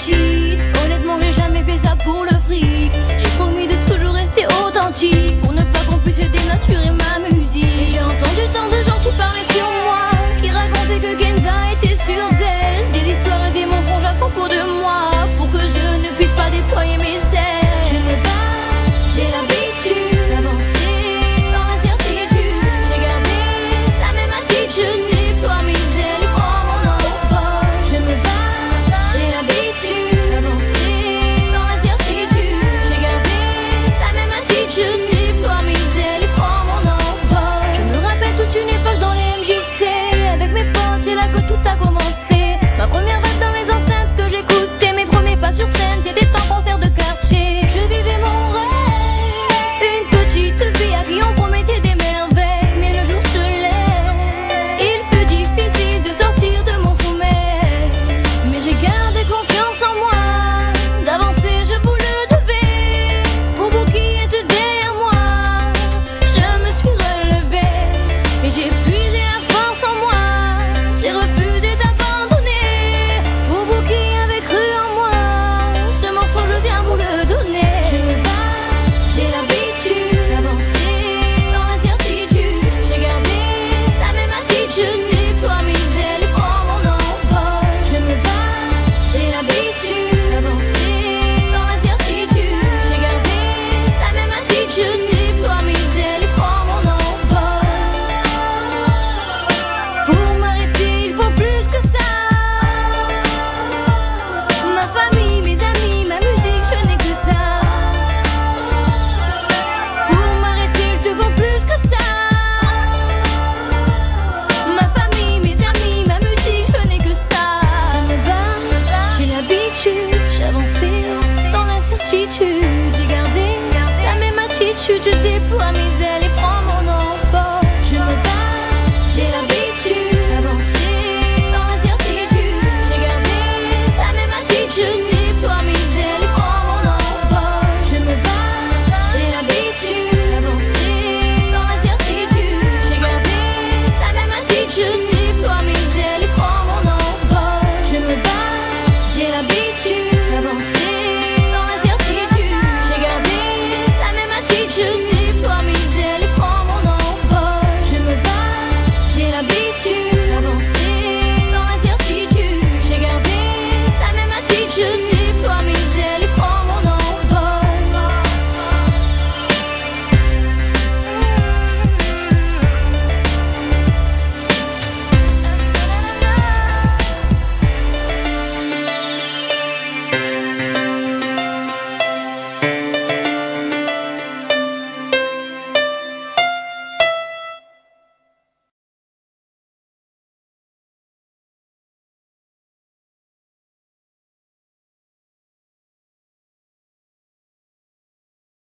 petite, honnêtement j'ai jamais fait ça pour le fric. J'ai promis de toujours rester authentique, pour ne pas qu'on puisse dénaturer ma musique. J'ai entendu tant de gens qui parlaient sur moi, qui racontaient que Kenza était sur d'elle. Des histoires et des mensonges à propos de moi, pour que je ne puisse pas déployer mes ailes. Je me bats, j'ai l'habitude d'avancer dans l'incertitude. J'ai gardé la même attitude, je déploie mes ailes et prends mon envol. Je me bats, j'ai l'habitude d'avancer dans l'incertitude. J'ai gardé la même attitude, je déploie mes ailes et prends mon envol. Je me rappelle toute une époque dans les MJC, avec mes potes, c'est là que tout a commencé. Ma première vague dans les enceintes que j'écoutais, mes premiers pas sur scène, c'était un concert de quartier. Je vivais mon rêve, une petite fille à qui on promettait des merveilles. Mais le jour se lève, il fut difficile de sortir de mon sommeil. Mais j'ai gardé confiance en moi, d'avancer je vous le devais. Pour vous qui êtes derrière moi, je me suis relevée et j'ai puisé la force en moi. J'ai refusé d'abandonner. Pour vous qui avez cru en moi, ce morceau je viens vous le donner. Je me bats, j'ai l'habitude d'avancer dans l'incertitude. J'ai gardé la même attitude, je déploie mes ailes et prends mon envol. Je me bats, j'ai l'habitude d'avancer dans l'incertitude. J'ai gardé la même attitude, je déploie mes ailes et prends mon envol. Pour m'arrêter, il faut plus que ça. Ma famille, mes amis, ma musique, je n'ai que ça. Pour m'arrêter, il te faut plus que ça. Ma famille, mes amis, ma musique, je n'ai que ça. Je me bats, j'ai l'habitude, j'avançais dans l'incertitude. J'ai gardé la même attitude, je déploie mes ailes et